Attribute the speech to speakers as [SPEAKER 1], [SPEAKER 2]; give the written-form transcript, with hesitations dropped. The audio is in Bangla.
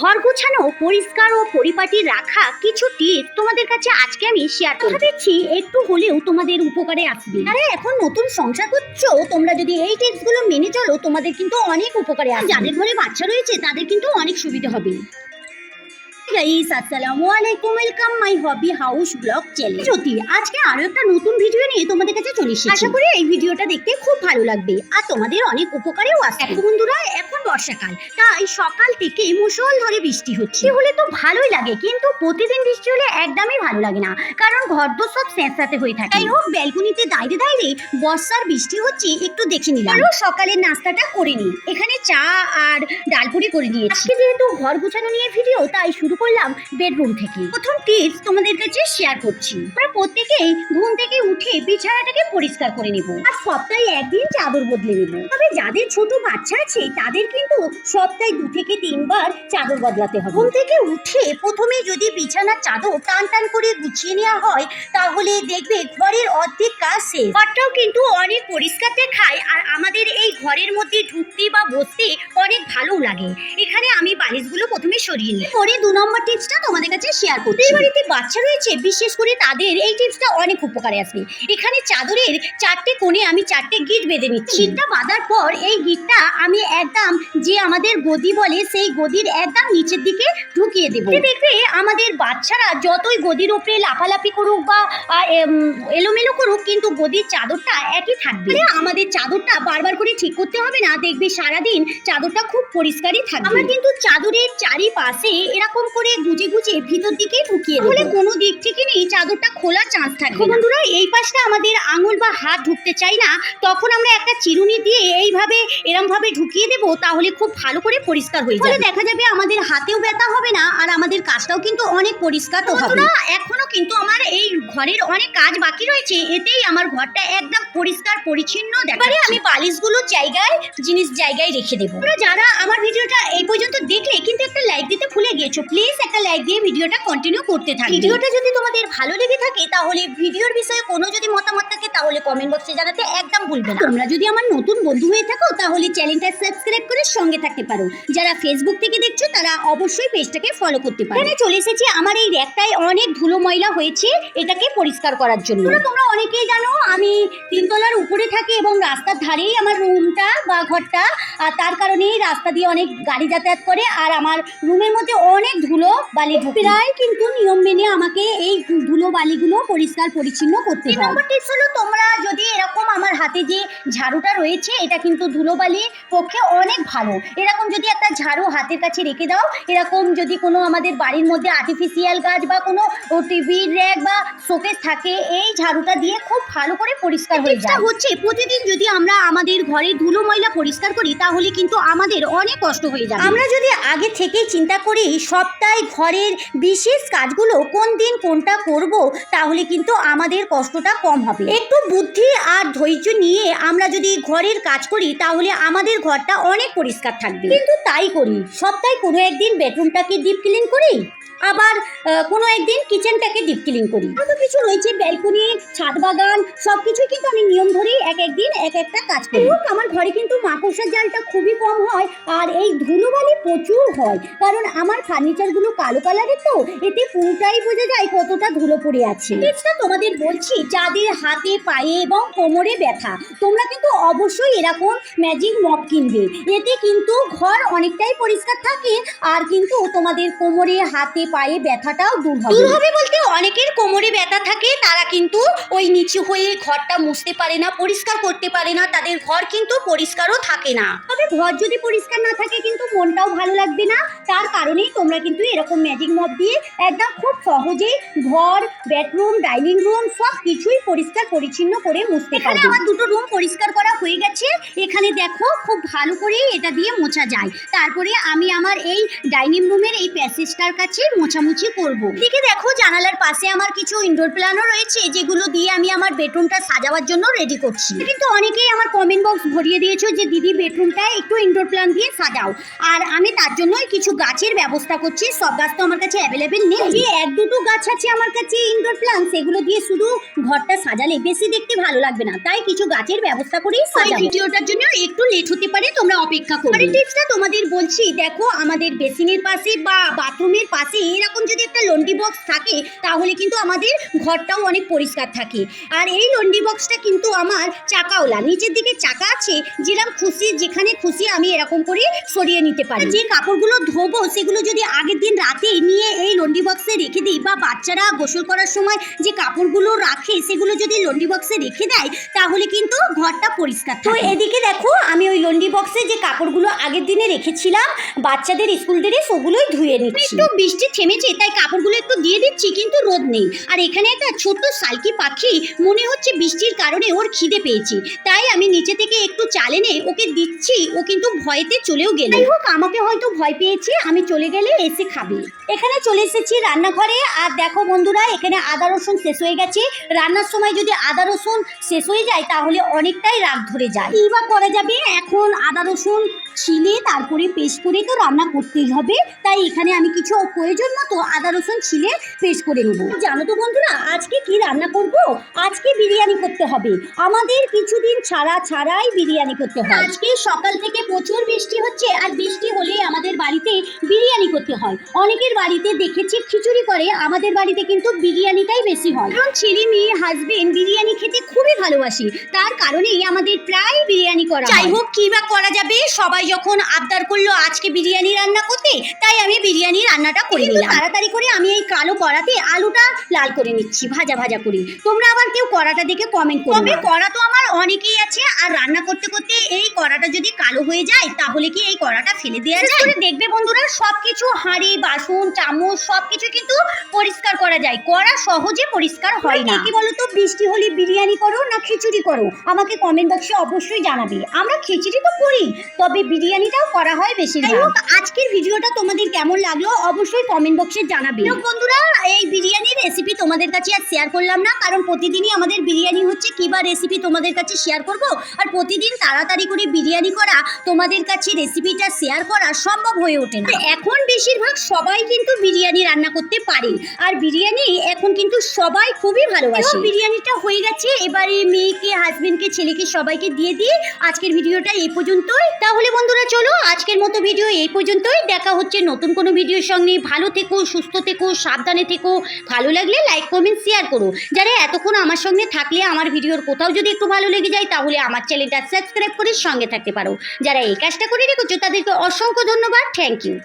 [SPEAKER 1] ঘর গোছানো পরিষ্কার ও পরিপাটি রাখা কিছু টিপস তোমাদের কাছে আজকে আমি শেয়ার করব। ভাবছি একটু হলেও তোমাদের উপকারে আসবে। আরে এখন নতুন সংসার করছো, তোমরা যদি এই টিপস গুলো মেনে চলো তোমাদের কিন্তু অনেক উপকারে আসবে। যাদের ঘরে বাচ্চা রয়েছে তাদের কিন্তু অনেক সুবিধা হবে। গাইস আসসালামু আলাইকুম, welcome my hobby house blog channel. Jyoti আজকে আরো একটা নতুন ভিডিও নিয়ে তোমাদের কাছে চলে এসেছি। আশা করি এই ভিডিওটা দেখতে খুব ভালো লাগবে আর তোমাদের অনেক উপকারেও আসবে। এখন বন্ধুরা, এখন বর্ষাকাল, তাই সকাল থেকে মুষলধারে বৃষ্টি হচ্ছে। হলে তো ভালোই লাগে, কিন্তু প্রতিদিন বৃষ্টি হলে একদমই ভালো লাগে না, কারণ ঘরদোর সব স্যাঁতস্যাঁতে হয়ে থাকে। যাই হোক, ব্যালকনিতে দাঁড়িয়ে দাঁড়িয়ে বর্ষার বৃষ্টি হচ্ছে একটু দেখে নিলাম। সকালের নাস্তাটা করে নি, এখানে চা আর ডালপুরি করে নিয়েছি। যেহেতু ঘর গোছানো নিয়ে ভিডিও, তাই শুরু করলাম বেডরুম থেকে। প্রথম টিপস তোমাদের কাছে শেয়ার করছি। আমরা প্রত্যেকেই ঘুম থেকে উঠে বিছানাটাকে পরিষ্কার করে নেব আর সপ্তাহে একদিন চাদর বদলে নেব। তবে যাদের ছোট বাচ্চা আছে তাদের কিন্তু সপ্তাহে 2 থেকে 3 বার চাদর বদলাতে হবে। ঘুম থেকে উঠে প্রথমে যদি বিছানার চাদর টান টান করে গুছিয়ে নেওয়া হয়, তাহলে দেখবে ঘরের অর্ধেক কাজ শেষ। ঘরটাও কিন্তু অনেক পরিষ্কার দেখায় আর আমাদের এই ঘরের মধ্যে ঢুকতে বা বসতে অনেক ভালো লাগে। এখানে আমি বালিশগুলো প্রথমে সরিয়ে নিই, পরে 2 নম্বর টিপসটা তোমাদের কাছে শেয়ার করছি। এই বাড়িতে বাচ্চা রয়েছে, বিশেষ করে তাদের এই টিপসটা অনেক উপকারে আসবে। এখানে চাদরের 4টে কোণে আমি 4টে গিট বেঁধে নিচ্ছি। গিটটা বাঁধার পর এই গিটটা আমি একদম যে আমাদের গদি বলে সেই গদির একদম নিচের দিকে ঢুকিয়ে দেবো। দেখবে আমাদের বাচ্চারা যতই গদির উপরে লাফালাফি করুক বা এলোমেলো করুক, কিন্তু গদির চাদরটা একই থাকবে। আমাদের চাদরটা বারবার করে ঠিক করতে হবে না, দেখবে সারাদিন চাদরটা খুব পরিষ্কারই থাকবে। আমরা কিন্তু চাদরের চারিপাশে এরকম করে গুজে গুজে ভিতর দিকে ঢুকিয়ে দেবো, কোনো দিক থেকে নেই চাদরটা খোলার চান্স থাকবে। বন্ধুরা, এই পাশটা আমাদের আঙুল বা হাত ঢুকতে চাই না, তখন আমরা একটা চিরুনি দিয়ে এইভাবে এরম ভাবে ঢুকিয়ে দেবো, তাহলে খুব ভালো করে পরিষ্কার হয়ে যাবে। দেখা যাবে আমাদের হাতেও ব্যথা হবে না আর আমাদের কাজটাও কিন্তু অনেক পরিষ্কার তো হবে। এখনো কিন্তু আমার এই ঘরের অনেক কাজ বাকি রয়েছে, এতেই আমার ঘরটা একদম পরিষ্কার পরিচ্ছন্ন দেখাবে। আমি বালিশগুলো জিনিস জায়গায় রেখে দেবো। যারা আমার ভিডিওটা এই পর্যন্ত দেখলে কিন্তু একটা লাইক দিতে ভুলে গিয়েছো, প্লিজ একটা লাইক দিয়ে ভিডিওটা কন্টিনিউ করতে থাকো। ভিডিওটা যদি তোমাদের ভালো লেগে থাকে, তাহলে ভিডিওর বিষয়ে কোনো যদি মতামত থাকে তাহলে কমেন্ট বক্সে জানাতে একদম ভুলবে না। তোমরা যদি আমার নতুন বন্ধু হয়ে থাকো তাহলে চ্যানেলটা সাবস্ক্রাইব করে সঙ্গে থাকতে পারো। যারা ফেসবুক থেকে দেখছো তারা অবশ্যই পেজটাকে ফলো করতে পারো। এখানে চলে এসেছি, আমার এই র্যাকটায় অনেক ধুলো ময়লা হয়েছে, এটাকে পরিষ্কার করার জন্য। তোমরা অনেকেই জানো আমি 3 তলার উপরে থাকি এবং রাস্তার ধারেই আমার রুমটা বা ঘরটা, আর তার কারণেই রাস্তা দিয়ে অনেক গাড়ি যাতায়াত করে আর আমার রুমের মধ্যে অনেক ধুলো বালি ঢুকে। প্রায় কিন্তু নিয়ম মেনে আমাকে এই ধুলো বালিগুলো পরিষ্কার পরিচ্ছন্ন করতে হয়। 3 নম্বর টিপস হলো, তোমরা যদি এরকম আমার হাতে যে ঝাড়ুটা রয়েছে, এটা কিন্তু ধুলো বালির পক্ষে অনেক ভালো। এরকম যদি একটা ঝাড়ু হাতের কাছে রেখে দাও, এরকম যদি কোনো আমাদের বাড়ির মধ্যে আর্টিফিশিয়াল গাছ বা কোনো টিভির র্যাক বা শোকেস থাকে, এই ঝাড়ুটা দিয়ে খুব ভালো করে পরিষ্কার হয়ে যায়। হচ্ছে প্রতিদিন যদি আমরা আমাদের ঘরে ধুলো ময়লা পরিষ্কার করি, তাহলে কিন্তু আমাদের অনেক কষ্ট হয়ে যাবে। আমরা যদি আগে থেকেই চিন্তা করি সপ্তাহে ঘরের বিশেষ কাজগুলো কোন দিন কোনটা করব, তাহলে কিন্তু আমাদের কষ্টটা কম হবে। একটু বুদ্ধি আর ধৈর্য নিয়ে আমরা যদি ঘরের কাজ করি, তাহলে আমাদের ঘরটা অনেক পরিষ্কার থাকবে। কিন্তু তাই করি, সপ্তাহে কোনো একদিন বেডরুমটাকে ডিপ ক্লিন করি, আবার কোনো একদিন কিচেনটাকে ডিপ ক্লিন করি। কত কিছু রয়েছে, ব্যালকনি, ছাদ বাগান, সবকিছুই কিন্তু আমি নিয়ম ধরেই এক একদিন এক একটা কাজ করি। আমার ঘরে কিন্তু মাকড়সার জালটা খুবই কম হয় আর এই ধুলোবালি প্রচুর হয়, কারণ আমার ফার্নিচারগুলো কালো কালারের, তো এতে পুরোটাই বোঝা যায় কতটা ধুলো পড়ে আছে। টিপসটা তোমাদের বলছি, যাদের হাতে পায়ে এবং কোমরে ব্যথা, তোমরা কিন্তু অবশ্যই এরকম ম্যাজিক মপ কিনবে। এতে কিন্তু ঘর অনেকটাই পরিষ্কার থাকে আর কিন্তু তোমাদের কোমরে হাতে পায়ে ব্যথাটাও দূর হবে। বলতে অনেকের কোমরে ব্যথা থাকে, তারা কিন্তু ওই নিচু হয়ে ঘরটা মুছতে পারে না, পরিষ্কার করতে পারে না, তাদের ঘর কিন্তু পরিষ্কারও থাকে না। তবে ঘর যদি পরিষ্কার না থাকে কিন্তু মনটাও ভালো লাগবে না, তার কারণেই তোমরা কিন্তু এরকম ম্যাজিক মপ দিয়ে একদম খুব সহজেই ঘর, বেডরুম, ডাইনিং রুম সব কিছুই পরিষ্কার পরিচ্ছন্ন করে মুছতে পারবে। আমার 2টো রুম পরিষ্কার করা হয়ে গেছে, এখানে দেখো খুব ভালো করে এটা দিয়ে মোছা যায়। তারপরে আমি আমার এই ডাইনিং রুমের এই প্যাসেজটার কাছে মোছামুছি করব। এদিকে দেখো জানালার পাশে আমার কিছু ইনডোর প্ল্যান্টও রয়েছে, যেগুলো দিয়ে আমি আমার বেডরুমটা সাজাবার জন্য রেডি করছি। কিন্তু অনেকেই আমার কমেন্ট বক্স ভরিয়ে দিয়েছো যে দিদি বেডরুমটা একটু ইনডোর প্ল্যান্ট দিয়ে সাজাও, আর আমি তার জন্যই কিছু গাছের ব্যবস্থা করছি। সব গাছ তো আমার কাছে অ্যাভেলেবেল নেই, যে এক দুটো গাছ আছে আমার কাছে ইনডোর প্ল্যান্ট, সেগুলো দিয়ে শুধু ঘরটা সাজালে বেশি দেখতে ভালো লাগবে না, তাই কিছু গাছের ব্যবস্থা করেই সাজাবো। ভিডিওটার জন্য একটু লেট হতে পারে, তোমরা অপেক্ষা করো। আরে টিপসটা তোমাদের বলছি, দেখো আমাদের বেসিনের পাশে বা বাথরুমের পাশে এরকম যদি একটা লন্ড্রি বক্স থাকে তাহলে কিন্তু আমাদের ঘরটাও অনেক পরিষ্কার থাকে। আর এই লন্ড্রি বক্সটা কিন্তু আমার চাকাওয়ালা, নিচের দিকে চাকা আছে, যেরকম খুশি যেখানে খুশি আমি এরকম করে সরিয়ে নিতে পারি। যে কাপড়গুলো ধোবো সেগুলো যদি আগের দিন রাতে নিয়ে এই লন্ড্রি বক্সে রেখে দিই, বা বাচ্চারা গোসল করার সময় যে কাপড়গুলো রাখে সেগুলো যদি লন্ড্রি বক্সে রেখে দেয় তাহলে কিন্তু ঘরটা পরিষ্কার থাকে। তো এদিকে দেখো আমি ওই লন্ড্রি বক্সে যে কাপড়গুলো আগের দিনে রেখেছিলাম বাচ্চাদের স্কুল ড্রেস ওগুলোই ধুয়ে নিচ্ছি। একটু বৃষ্টি থেমেছে তাই কাপড়গুলো একটু দিয়ে দিচ্ছি, কিন্তু রোদ নেই। আর এখানে একটা ছোট্ট সালকি পাখি, মনে হচ্ছে বৃষ্টির কারণে ওর খিদে পেয়েছে, তাই আমি নিচে থেকে একটু চাল এনে ওকে দিচ্ছি। ও কিন্তু ভয়েতে চলেও গেল। যাই হোক, আমাকে হয়তো ভয় পেয়েছে, আমি চলে গেলে এসে খাবে। এখানে চলে এসেছি রান্নাঘরে। আর দেখো বন্ধুরা, এখানে আদা রসুন শেষ হয়ে গেছে। রান্নার সময় যদি আদা রসুন শেষ হয়ে যায় তাহলে অনেকটাই রাগ ধরে যায়। কি বা করা যাবে, এখন আদা রসুন ছিলে তারপরে পেস্ট করে তো রান্না করতেই হবে, তাই এখানে আমি কিছু প্রয়োজন মতো আদা রসুন ছিলে পেস্ট করে নেব। জানো তো বন্ধুরা, আজকে কি রান্না করব? আজকে বিরিয়ানি করতে হবে। আমাদের কিছুদিন ছাড়াই বিরিয়ানি করতে হয়। আজকে সকাল থেকে প্রচুর বৃষ্টি হচ্ছে, আর বৃষ্টি হলে আমাদের বাড়িতে বিরিয়ানি করতে হয়। অনেকের বাড়িতে দেখেছি খিচুড়ি করে, আমাদের বাড়িতে কিন্তু বিরিয়ানিটাই বেশি হয়। কারণ ছেলে মেয়ে হাজবেন্ড বিরিয়ানি খেতে খুবই ভালোবাসি, তার কারণেই আমাদের প্রায় বিরিয়ানি করা হয়। যাই হোক, কি বা করা যাবে, সবাই যখন আবদার করলো আজকে বিরিয়ানি রান্না করতে, তাই আমি বিরিয়ানি রান্নাটা করে নিলাম। তাড়াতাড়ি করে আমি এই কালো কড়াতে আলুটা লাল করে নিচ্ছি, ভাজা ভাজা করে। তোমরা আবার কেউ কড়াটা দেখে কমেন্ট করো। তবে কড়া তো আমার অনেকেই আছে, আর রান্না করতে করতে এই কড়াটা যদি কালো হয়ে যায় তাহলে কি এই কড়াটা ফেলে দেওয়া যায়? দেখবে বন্ধুরা, সবকিছু হাঁড়ি বাসন চামচ সবকিছু কিন্তু পরিষ্কার করা যায়, কড়া সহজে পরিষ্কার হয় না। কি বলো তো, বৃষ্টি হলে বিরিয়ানি করো না খিচুড়ি করো? আমাকে কমেন্ট বক্সে অবশ্যই জানাবে। আমরা খিচুড়ি তো করি, তবে বিরিয়ানিটাও করা হয় বেশিরভাগ। আজকের ভিডিওটা তোমাদের কেমন লাগলো অবশ্যই কমেন্ট বক্সে জানাবে। বন্ধুরা, এই বিরিয়ানির রেসিপি তোমাদের কাছে আর শেয়ার করলাম না, কারণ প্রতিদিনই আমাদের বিরিয়ানি হচ্ছে, কিবা রেসিপি তোমাদের কাছে শেয়ার করব। আর প্রতিদিন তাড়াতাড়ি করে বিরিয়ানি করা, তোমাদের কাছে রেসিপিটা শেয়ার করা সম্ভব হয়ে ওঠে না। এখন বেশিরভাগ সবাই কিন্তু বিরিয়ানি রান্না করতে পারে, আর বিরিয়ানি এখন কিন্তু সবাই খুবই ভালোবাসে। বিরিয়ানিটা হয়ে গেছে, এবারে মেয়েকে হাজবেন্ডকে ছেলেকে সবাইকে দিয়ে দিয়ে আজকের ভিডিওটা এই পর্যন্তই। তাহলে বন্ধুরা চলো, আজকের মতো ভিডিও এই পর্যন্তই। দেখা হচ্ছে নতুন কোনো ভিডিওর সঙ্গে। ভালো থেকো, সুস্থ থেকো, সাবধানে থেকো। ভালো লাগলে লাইক কমেন্ট শেয়ার করো। যারা এতক্ষণ আমার সঙ্গে থাকলে আমার ভিডিওর কোথাও যদি একটু ভালো লেগে যায় তাহলে আমার চ্যানেলটা সাবস্ক্রাইব করে সঙ্গে থাকতে পারো। যারা এই কাজটা করে রেখেছো তাদেরকে অসংখ্য ধন্যবাদ, থ্যাংক ইউ।